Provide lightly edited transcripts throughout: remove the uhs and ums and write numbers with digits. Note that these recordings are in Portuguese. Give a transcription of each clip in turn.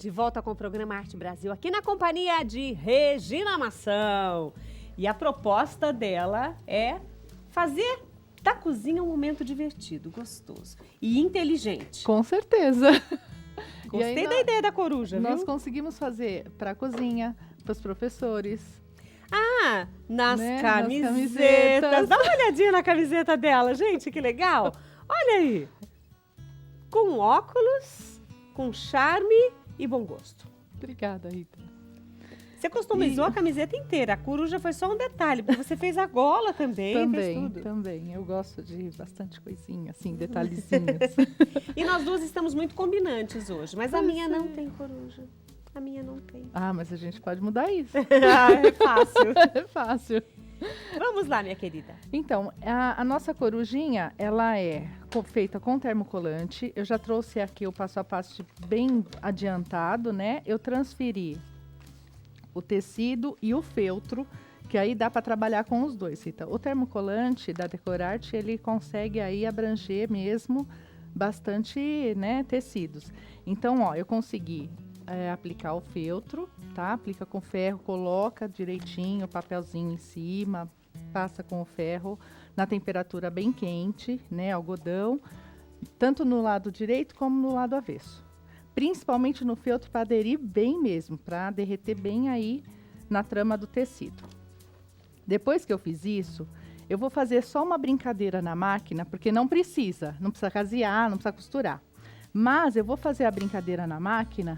De volta com o programa Arte Brasil, aqui na companhia de Regina Mação. E a proposta dela é fazer da cozinha um momento divertido, gostoso e inteligente. Com certeza. Gostei da ideia da coruja, Nós viu? conseguimos fazer para a cozinha, para os professores. Ah, nas Né? camisetas. Nas camisetas. Dá uma olhadinha na camiseta dela, gente, que legal. Olha aí. Com óculos, com charme e bom gosto. Obrigada, Rita. Você customizou a camiseta inteira. A coruja foi só um detalhe, porque você fez a gola também, fez tudo. Também. Eu gosto de bastante coisinha, assim, detalhezinhos. E nós duas estamos muito combinantes hoje, mas a minha não tem coruja. A minha não tem. Ah, mas a gente pode mudar isso. É fácil. É fácil. Vamos lá, minha querida. Então, a nossa corujinha, ela é feita com termocolante. Eu já trouxe aqui o passo a passo bem adiantado, né? Eu transferi o tecido e o feltro, que aí dá para trabalhar com os dois, Rita. O termocolante da Decorarte, ele consegue aí abranger mesmo bastante, né, tecidos. Então, ó, eu consegui aplicar o feltro, tá? Aplica com ferro, coloca direitinho o papelzinho em cima, passa com o ferro na temperatura bem quente, né, algodão, tanto no lado direito como no lado avesso. Principalmente no feltro para aderir bem mesmo, para derreter bem aí na trama do tecido. Depois que eu fiz isso, eu vou fazer só uma brincadeira na máquina, porque não precisa casear, não precisa costurar. Mas eu vou fazer a brincadeira na máquina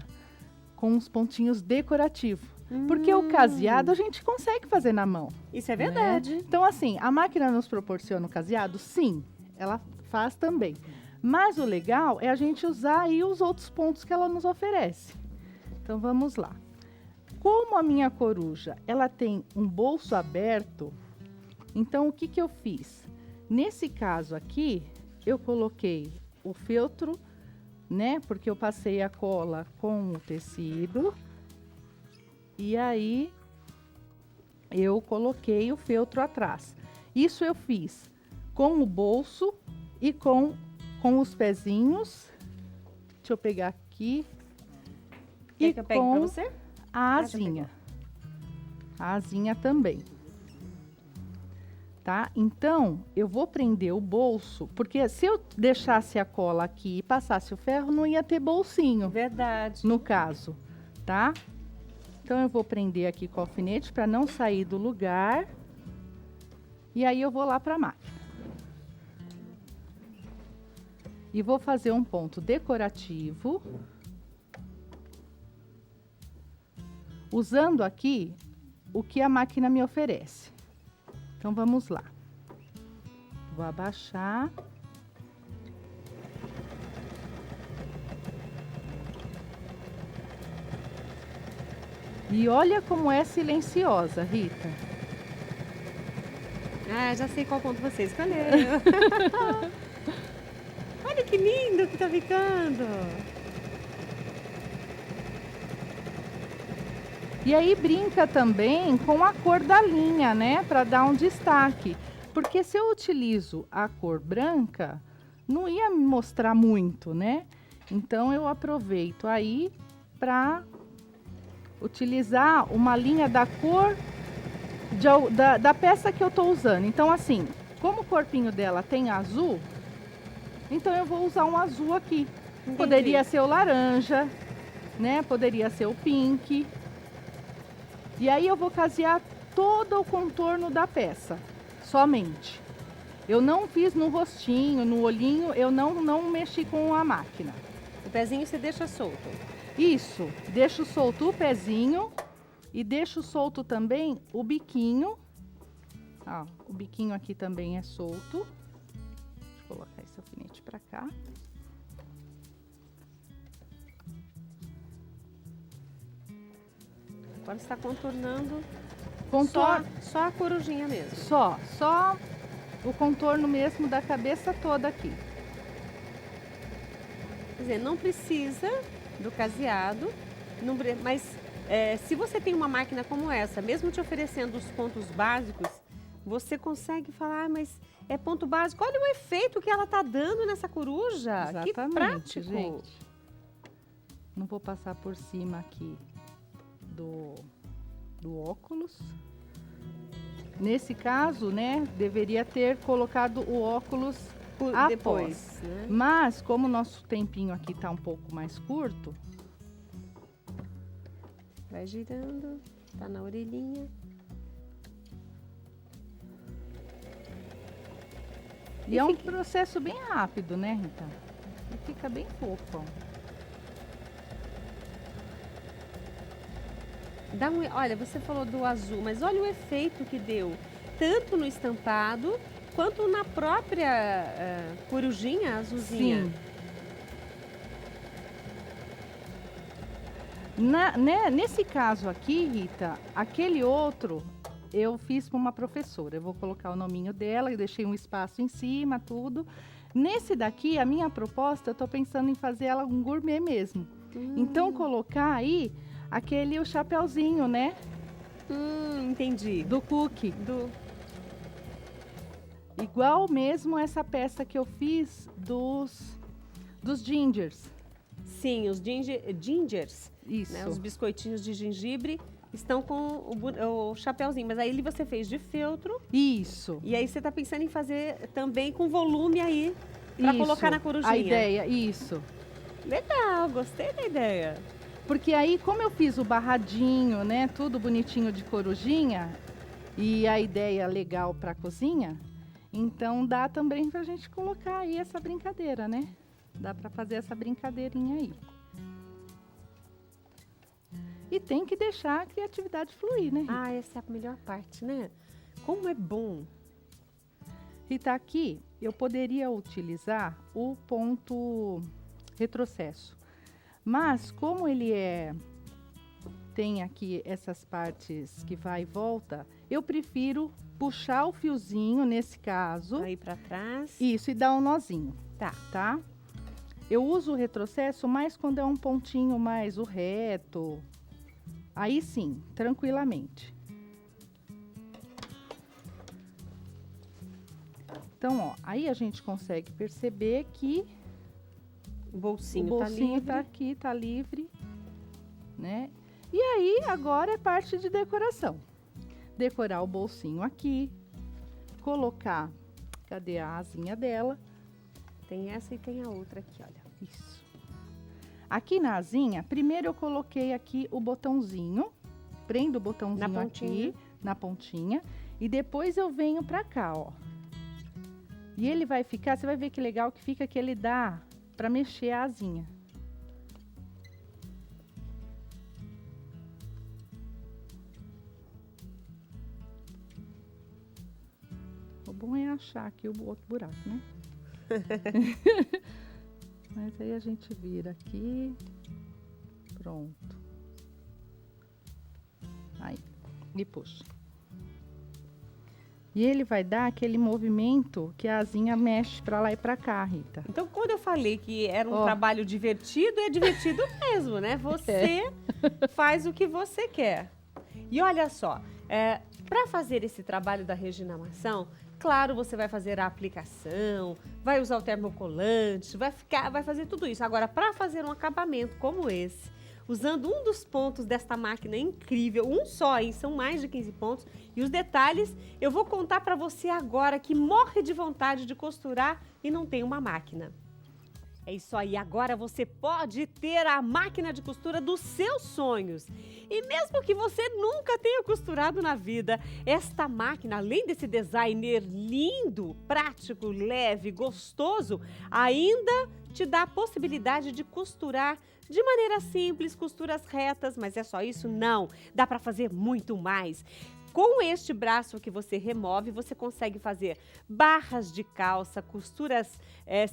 com uns pontinhos decorativos. Porque o caseado a gente consegue fazer na mão. Isso é verdade. Né? Então, assim, a máquina nos proporciona o caseado? Sim, ela faz também. Mas o legal é a gente usar aí os outros pontos que ela nos oferece. Então, vamos lá. Como a minha coruja, ela tem um bolso aberto, então o que eu fiz? Nesse caso aqui, eu coloquei o feltro, né? Porque eu passei a cola com o tecido. E aí, eu coloquei o feltro atrás. Isso eu fiz com o bolso e com os pezinhos. Deixa eu pegar aqui. Quer que eu pegue pra você? A asinha. A asinha também. Tá? Então, eu vou prender o bolso, porque se eu deixasse a cola aqui e passasse o ferro, não ia ter bolsinho. Verdade. No caso, tá? Então, eu vou prender aqui com o alfinete para não sair do lugar. E aí, eu vou lá para a máquina. E vou fazer um ponto decorativo. Usando aqui o que a máquina me oferece. Então, vamos lá. Vou abaixar. E olha como é silenciosa, Rita. Ah, já sei qual ponto você escolheu. Olha que lindo que tá ficando. E aí brinca também com a cor da linha, né? Para dar um destaque. Porque se eu utilizo a cor branca, não ia me mostrar muito, né? Então eu aproveito aí para utilizar uma linha da cor da peça que eu tô usando. Então assim, como o corpinho dela tem azul, então eu vou usar um azul aqui. Entendi. Poderia ser o laranja, né? Poderia ser o pink. E aí eu vou casear todo o contorno da peça, somente. Eu não fiz no rostinho, no olhinho, eu não mexi com a máquina. O pezinho você deixa solto. Isso, deixo solto o pezinho e deixo solto também o biquinho. Ó, o biquinho aqui também é solto. Deixa eu colocar esse alfinete pra cá. Agora você está contornando Contorno. só a corujinha mesmo. Só o contorno mesmo da cabeça toda aqui. Quer dizer, não precisa do caseado, mas se você tem uma máquina como essa, mesmo te oferecendo os pontos básicos, você consegue falar, mas é ponto básico. Olha o efeito que ela tá dando nessa coruja. Exatamente, que prático. gente. Não vou passar por cima aqui do óculos. Nesse caso, né, deveria ter colocado o óculos após. Depois, né? Mas, como o nosso tempinho aqui tá um pouco mais curto, Vai girando, tá na orelhinha. e é um processo bem rápido, né, Rita? E fica bem fofo, ó. Olha, você falou do azul, mas olha o efeito que deu, tanto no estampado, quanto na própria corujinha azulzinha. Sim. Nesse caso aqui, Rita, aquele outro eu fiz para uma professora. Eu vou colocar o nominho dela, eu deixei um espaço em cima, tudo. Nesse daqui, a minha proposta, eu tô pensando em fazer ela um gourmet mesmo. Então, colocar aí o chapeuzinho, né? Entendi. Do cookie. Igual mesmo essa peça que eu fiz dos gingers. Sim, os gingers, Isso. né, os biscoitinhos de gengibre, estão com o chapeuzinho. Mas aí você fez de feltro. Isso. E aí você tá pensando em fazer também com volume aí, para Isso. colocar na corujinha. A ideia, isso. Legal, gostei da ideia. Porque aí, como eu fiz o barradinho, né, tudo bonitinho de corujinha, e a ideia legal para a cozinha, então dá também pra gente colocar aí essa brincadeira, né? Dá pra fazer essa brincadeirinha aí. E tem que deixar a criatividade fluir, né, Rita? Ah, essa é a melhor parte, né? Como é bom. Rita, aqui eu poderia utilizar o ponto retrocesso. Mas como ele tem aqui essas partes que vai e volta, eu prefiro puxar o fiozinho nesse caso. Aí pra trás. Isso, e dar um nozinho, Tá. tá? Eu uso o retrocesso mais quando é um pontinho mais o reto. Aí sim, tranquilamente. Então, ó, aí a gente consegue perceber que O bolsinho, o bolsinho tá livre. tá aqui, tá livre, né? E aí, agora é parte de decoração. Decorar o bolsinho aqui, colocar, cadê a asinha dela? Tem essa e tem a outra aqui, olha. Isso. Aqui na asinha, primeiro eu coloquei aqui o botãozinho, prendo o botãozinho Na pontinha. aqui, na pontinha, e depois eu venho pra cá, ó. E ele vai ficar, você vai ver que legal que fica, que ele dá pra mexer a asinha. O bom é achar aqui o outro buraco, né? Mas aí a gente vira aqui, pronto. Aí, e puxa. E ele vai dar aquele movimento que a asinha mexe pra lá e pra cá, Rita. Então, quando eu falei que era um Ó. trabalho divertido, é divertido mesmo, né? Você faz o que você quer. E olha só, para fazer esse trabalho da reginamação, claro, você vai fazer a aplicação, vai usar o termocolante, vai fazer tudo isso. Agora, para fazer um acabamento como esse, usando um dos pontos desta máquina incrível, um só, hein? São mais de 15 pontos. E os detalhes eu vou contar para você agora que morre de vontade de costurar e não tem uma máquina. É isso aí, agora você pode ter a máquina de costura dos seus sonhos. E mesmo que você nunca tenha costurado na vida, esta máquina, além desse designer lindo, prático, leve, gostoso, ainda te dá a possibilidade de costurar de maneira simples, costuras retas, mas é só isso? Não, dá para fazer muito mais. Com este braço que você remove, você consegue fazer barras de calça, costuras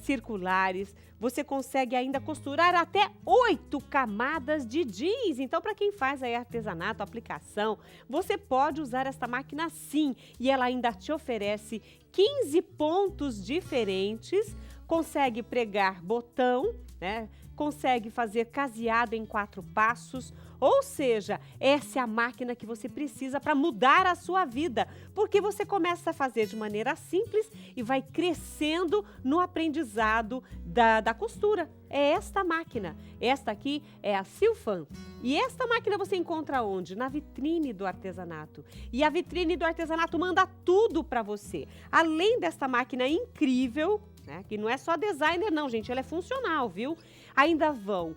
circulares, você consegue ainda costurar até 8 camadas de jeans. Então, para quem faz aí artesanato, aplicação, você pode usar esta máquina sim. E ela ainda te oferece 15 pontos diferentes, consegue pregar botão, né? Consegue fazer caseado em 4 passos, Ou seja, essa é a máquina que você precisa para mudar a sua vida, porque você começa a fazer de maneira simples e vai crescendo no aprendizado da costura. É esta máquina. Esta aqui é a Silfan. E esta máquina você encontra onde? Na vitrine do artesanato. E a vitrine do artesanato manda tudo para você. Além desta máquina incrível, né, que não é só designer não, gente, ela é funcional, viu? Ainda vão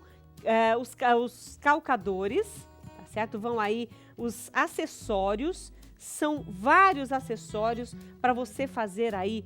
os calcadores, tá certo? Vão aí os acessórios. São vários acessórios para você fazer aí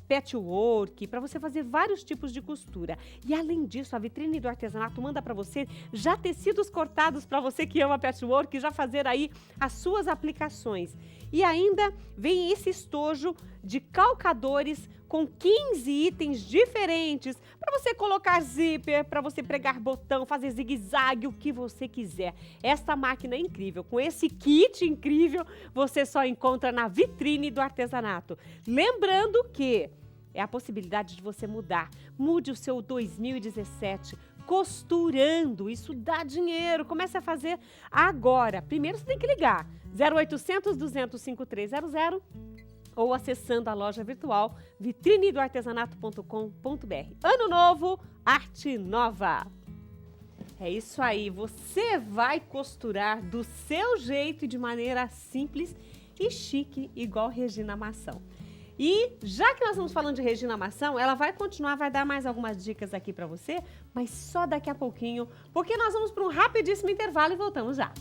patchwork, para você fazer vários tipos de costura. E além disso, a vitrine do artesanato manda para você já tecidos cortados para você que ama patchwork, já fazer aí as suas aplicações. E ainda vem esse estojo de calcadores com 15 itens diferentes para você colocar zíper, para você pregar botão, fazer zigue-zague, o que você quiser. Esta máquina é incrível, com esse kit incrível, você só encontra na vitrine do artesanato. Lembrando que é a possibilidade de você mudar. Mude o seu 2017 costurando, isso dá dinheiro. Comece a fazer agora. Primeiro você tem que ligar 0800 200 5300 ou acessando a loja virtual vitrinedoartesanato.com.br. Ano novo, arte nova. É isso aí, você vai costurar do seu jeito e de maneira simples e chique, igual Regina Mação. E já que nós estamos falando de Regina Mação, ela vai continuar, vai dar mais algumas dicas aqui para você, mas só daqui a pouquinho, porque nós vamos para um rapidíssimo intervalo e voltamos já.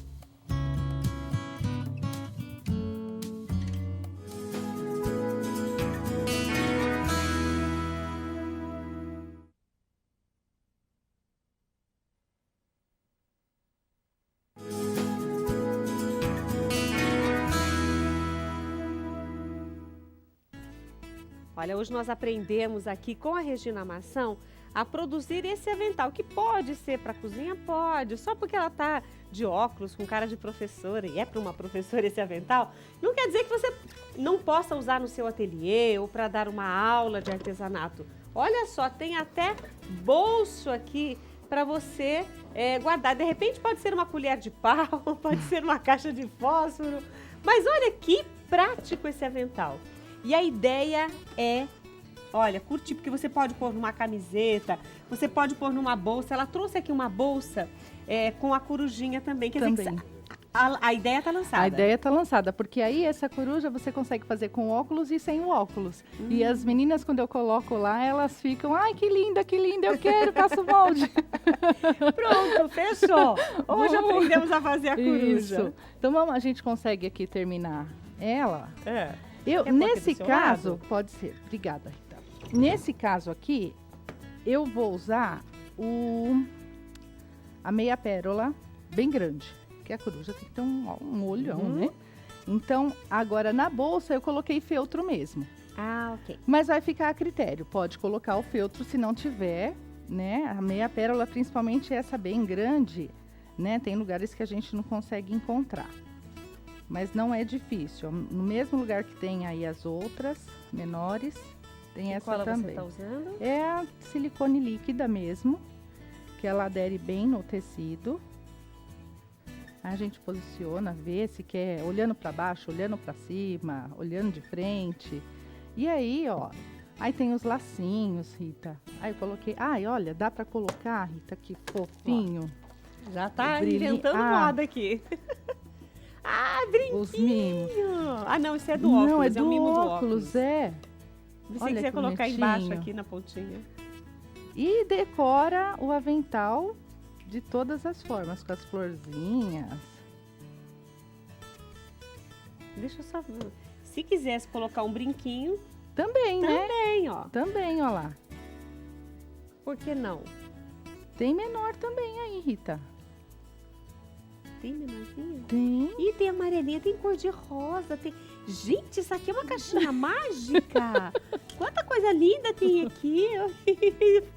Olha, hoje nós aprendemos aqui com a Regina Mação a produzir esse avental, que pode ser para cozinha, pode, só porque ela tá de óculos, com cara de professora, e é para uma professora esse avental, não quer dizer que você não possa usar no seu ateliê ou para dar uma aula de artesanato. Olha só, tem até bolso aqui para você guardar. De repente pode ser uma colher de pau, pode ser uma caixa de fósforo, mas olha que prático esse avental. E a ideia é, olha, curtir, porque você pode pôr numa camiseta, você pode pôr numa bolsa. Ela trouxe aqui uma bolsa com a corujinha também. Quer dizer, a ideia está lançada. A ideia está lançada, porque aí essa coruja você consegue fazer com óculos e sem o óculos. E as meninas, quando eu coloco lá, elas ficam, ai, que linda, eu quero, faço molde. Pronto, fechou. Hoje aprendemos a fazer a coruja. Isso. Então a gente consegue aqui terminar ela. Nesse caso, pode ser. Obrigada, Rita. Nesse caso aqui, eu vou usar a meia pérola bem grande, que a coruja tem que ter um olhão, né? Então, agora na bolsa eu coloquei feltro mesmo. Ah, ok. Mas vai ficar a critério. Pode colocar o feltro se não tiver, né? A meia pérola, principalmente essa bem grande, né? Tem lugares que a gente não consegue encontrar. Mas não é difícil. No mesmo lugar que tem aí as outras menores, tem essa qual também. Qual você está usando? É a silicone líquida mesmo, que ela adere bem no tecido. Aí a gente posiciona, vê se quer, olhando para baixo, olhando para cima, olhando de frente. E aí, ó, aí tem os lacinhos, Rita. Aí eu coloquei, olha, dá para colocar, Rita, que fofinho. Ó, já tá inventando moda aqui. Brinquinho! Os mimos. Não, isso é do óculos. Não, é o mimo do óculos, é. Se você quiser colocar embaixo aqui na pontinha. E decora o avental de todas as formas, com as florzinhas. Deixa eu só ver. Se quisesse colocar um brinquinho... Também, né? Também, ó. Também, ó lá. Por que não? Tem menor também aí, Rita. Tem menorzinha? Tem. E tem amarelinha, tem cor de rosa, tem... Gente, isso aqui é uma caixinha mágica! Quanta coisa linda tem aqui!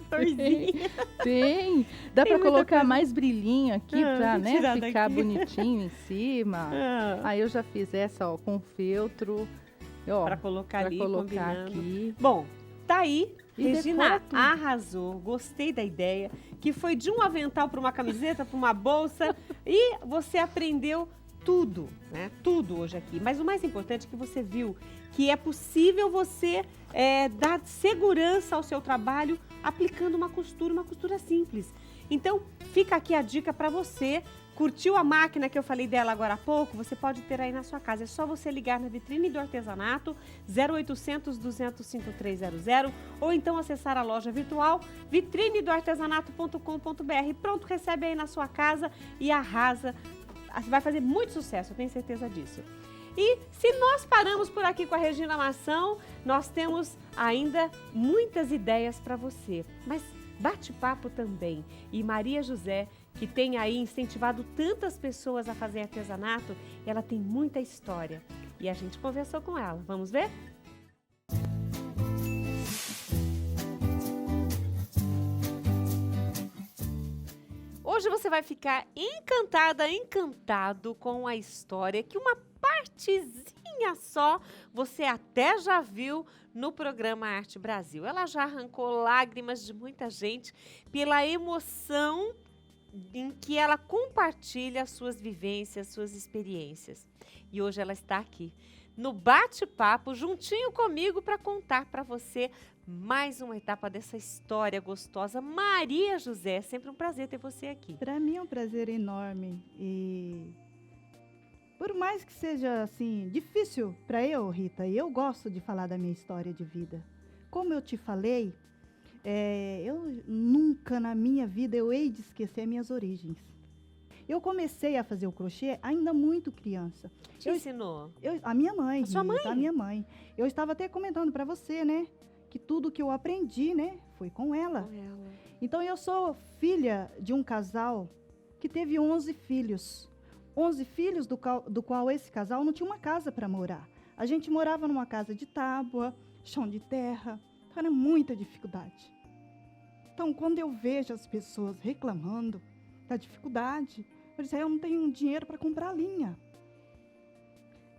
Florzinha. Tem. Dá para colocar mais brilhinho aqui para, né, ficar daqui. bonitinho em cima. Aí eu já fiz essa, ó, com feltro. Para colocar ali, colocar combinando. aqui. Bom, Tá aí, E Regina decora tudo. arrasou, gostei da ideia, que foi de um avental para uma camiseta, para uma bolsa, e você aprendeu tudo, né? Tudo hoje aqui. Mas o mais importante é que você viu que é possível você dar segurança ao seu trabalho aplicando uma costura simples. Então, fica aqui a dica para você. Curtiu a máquina que eu falei dela agora há pouco? Você pode ter aí na sua casa. É só você ligar na Vitrine do Artesanato, 0800 200 5300, ou então acessar a loja virtual vitrinedoartesanato.com.br. Pronto, recebe aí na sua casa e arrasa. Vai fazer muito sucesso, eu tenho certeza disso. E se nós paramos por aqui com a Regina Mação, nós temos ainda muitas ideias para você. Mas bate-papo também. E Maria José, que tem aí incentivado tantas pessoas a fazer artesanato, ela tem muita história. E a gente conversou com ela. Vamos ver? Hoje você vai ficar encantada, encantado com a história que uma partezinha só você até já viu no programa Arte Brasil. Ela já arrancou lágrimas de muita gente pela emoção em que ela compartilha suas vivências, suas experiências. E hoje ela está aqui no bate-papo juntinho comigo para contar para você mais uma etapa dessa história gostosa. Maria José, é sempre um prazer ter você aqui. Para mim é um prazer enorme e por mais que seja assim difícil para eu, Rita, eu gosto de falar da minha história de vida. Como eu te falei, eu nunca na minha vida eu hei de esquecer minhas origens. Eu comecei a fazer o crochê ainda muito criança. Te ensinou? A minha mãe. A sua mãe? A minha mãe. Eu estava até comentando para você, né? Que tudo que eu aprendi, né? Foi com ela. Com ela. Então, eu sou filha de um casal que teve 11 filhos. 11 filhos do qual esse casal não tinha uma casa para morar. A gente morava numa casa de tábua, chão de terra. Então, era muita dificuldade. Então, quando eu vejo as pessoas reclamando da dificuldade, eu disse, eu não tenho dinheiro para comprar linha.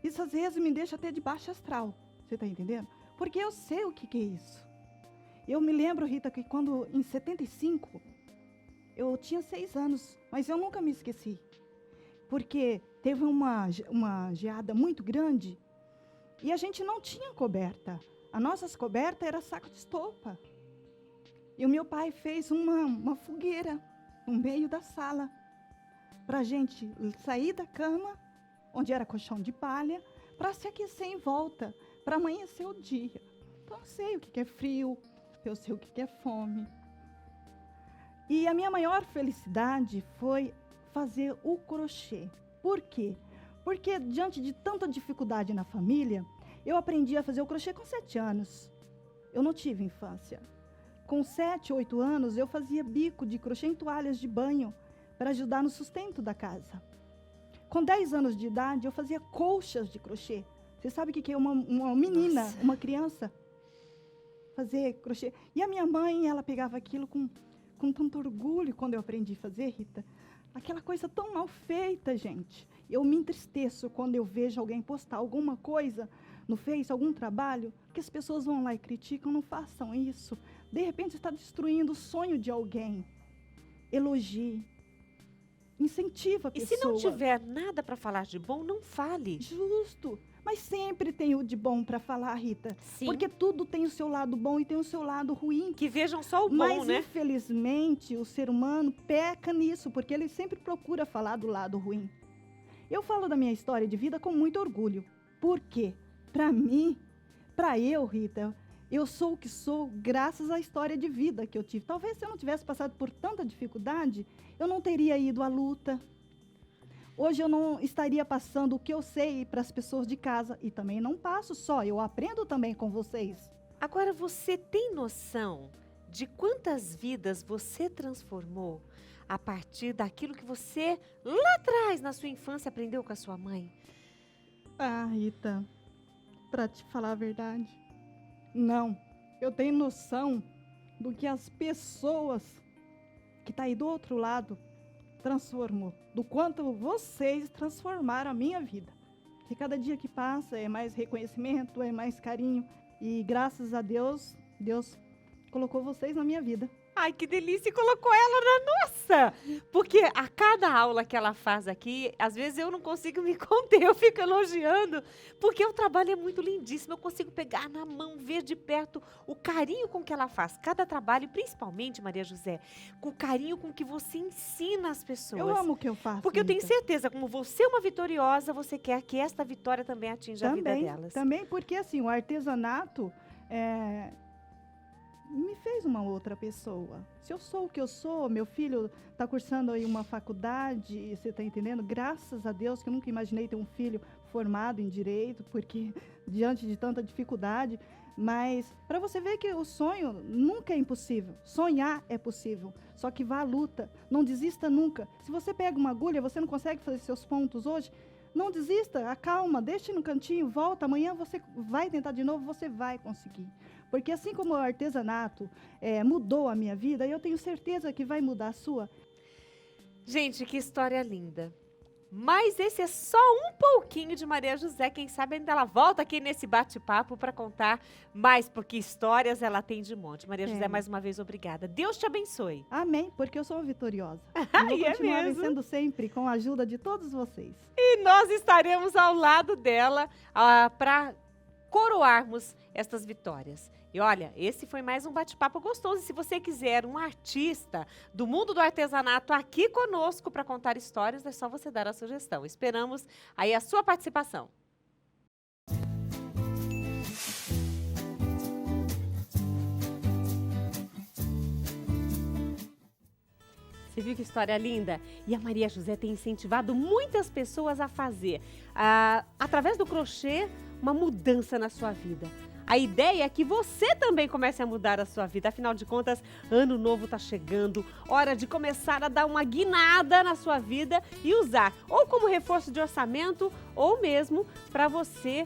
Isso, às vezes, me deixa até de baixa astral. Você está entendendo? Porque eu sei o que é isso. Eu me lembro, Rita, que quando, em 75, eu tinha 6 anos, mas eu nunca me esqueci. Porque teve uma geada muito grande e a gente não tinha coberta. A nossa coberta era saco de estopa. E o meu pai fez uma fogueira no meio da sala para a gente sair da cama, onde era colchão de palha, para se aquecer em volta, para amanhecer o dia. Então, eu sei o que é frio, eu sei o que é fome. E a minha maior felicidade foi fazer o crochê. Por quê? Porque, diante de tanta dificuldade na família, eu aprendi a fazer o crochê com 7 anos. Eu não tive infância. Com 7, 8 anos, eu fazia bico de crochê em toalhas de banho para ajudar no sustento da casa. Com 10 anos de idade, eu fazia colchas de crochê. Você sabe o que é uma menina, Nossa. uma criança, fazer crochê? E a minha mãe, ela pegava aquilo com tanto orgulho quando eu aprendi a fazer, Rita. Aquela coisa tão mal feita, gente. Eu me entristeço quando eu vejo alguém postar alguma coisa no Face, algum trabalho, que as pessoas vão lá e criticam, não façam isso. De repente está destruindo o sonho de alguém. Elogie. Incentiva a E pessoa. se não tiver nada para falar de bom, não fale. Justo. Mas sempre tem o de bom para falar, Rita. Sim. Porque tudo tem o seu lado bom e tem o seu lado ruim. Que vejam só o bom, Mas, né? infelizmente, o ser humano peca nisso, porque ele sempre procura falar do lado ruim. Eu falo da minha história de vida com muito orgulho. Por quê? Para mim, para eu, Rita, eu sou o que sou graças à história de vida que eu tive. Talvez se eu não tivesse passado por tanta dificuldade, eu não teria ido à luta. Hoje eu não estaria passando o que eu sei para as pessoas de casa. E também não passo só, eu aprendo também com vocês. Agora, você tem noção de quantas vidas você transformou a partir daquilo que você, lá atrás, na sua infância, aprendeu com a sua mãe? Ah, Rita, para te falar a verdade, não. Eu tenho noção do que as pessoas que estão aí do outro lado transformou, do quanto vocês transformaram a minha vida. Que cada dia que passa é mais reconhecimento, é mais carinho. E graças a Deus, Deus colocou vocês na minha vida. Ai, que delícia, e colocou ela na nossa! Porque a cada aula que ela faz aqui, às vezes eu não consigo me conter, eu fico elogiando, porque o trabalho é muito lindíssimo, eu consigo pegar na mão, ver de perto o carinho com que ela faz cada trabalho, principalmente, Maria José, com o carinho com que você ensina as pessoas. Eu amo o que eu faço. Porque eu tenho Rita. certeza, como você é uma vitoriosa, você quer que esta vitória também atinja a vida delas. Também porque, assim, o artesanato me fez uma outra pessoa. Se eu sou o que eu sou, meu filho está cursando aí uma faculdade, você está entendendo? Graças a Deus que eu nunca imaginei ter um filho formado em direito, porque diante de tanta dificuldade, mas para você ver que o sonho nunca é impossível. Sonhar é possível, só que vá à luta, não desista nunca. Se você pega uma agulha, você não consegue fazer seus pontos hoje, não desista, acalma, deixe no cantinho, volta, amanhã você vai tentar de novo, você vai conseguir. Porque assim como o artesanato mudou a minha vida, eu tenho certeza que vai mudar a sua. Gente, que história linda. Mas esse é só um pouquinho de Maria José. Quem sabe ainda ela volta aqui nesse bate-papo para contar mais, porque histórias ela tem de monte. Maria José, mais uma vez, obrigada. Deus te abençoe. Amém, porque eu sou uma vitoriosa. E vou continuar vencendo sempre com a ajuda de todos vocês. E nós estaremos ao lado dela para coroarmos estas vitórias. E olha, esse foi mais um bate-papo gostoso. E se você quiser um artista do mundo do artesanato aqui conosco para contar histórias, é só você dar a sugestão. Esperamos aí a sua participação. Você viu que história linda? E a Maria José tem incentivado muitas pessoas a fazer, através do crochê, uma mudança na sua vida. A ideia é que você também comece a mudar a sua vida. Afinal de contas, ano novo está chegando, hora de começar a dar uma guinada na sua vida e usar ou como reforço de orçamento ou mesmo para você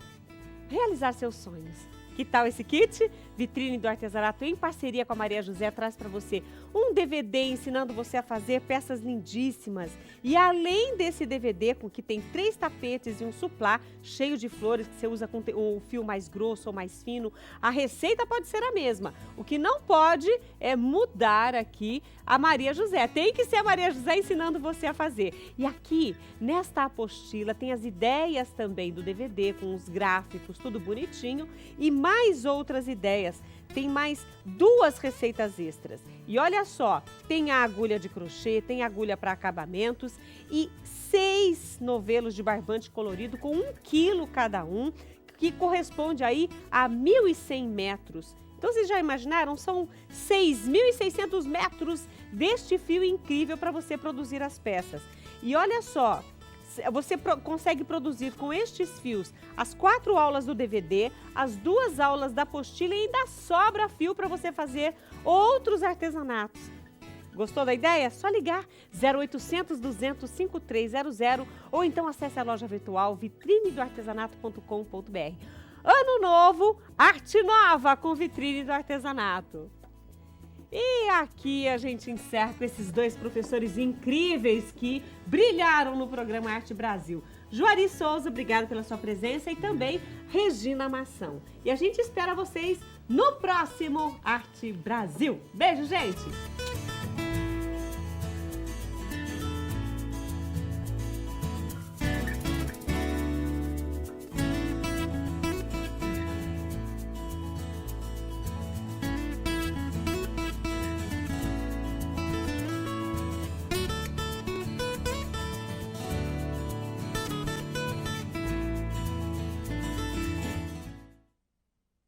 realizar seus sonhos. Que tal esse kit? Vitrine do Artesanato, em parceria com a Maria José, traz para você um DVD ensinando você a fazer peças lindíssimas. E além desse DVD, com que tem 3 tapetes e um suplá cheio de flores, que você usa com o fio mais grosso ou mais fino, a receita pode ser a mesma. O que não pode é mudar aqui a Maria José. Tem que ser a Maria José ensinando você a fazer. E aqui, nesta apostila, tem as ideias também do DVD, com os gráficos, tudo bonitinho, e mais outras ideias. Tem mais 2 receitas extras. E olha só, tem a agulha de crochê, tem agulha para acabamentos e 6 novelos de barbante colorido com 1 quilo cada um, que corresponde aí a 1.100 metros. Então, vocês já imaginaram? São 6.600 metros deste fio incrível para você produzir as peças. E olha só, você consegue produzir com estes fios as 4 aulas do DVD, as 2 aulas da apostila e ainda sobra fio para você fazer outros artesanatos. Gostou da ideia? Só ligar 0800 200 5300 ou então acesse a loja virtual vitrinedoartesanato.com.br. Ano novo, arte nova com Vitrine do Artesanato. E aqui a gente encerra com esses 2 professores incríveis que brilharam no programa Arte Brasil. Juari Souza, obrigada pela sua presença, e também Regina Mação. E a gente espera vocês no próximo Arte Brasil. Beijo, gente!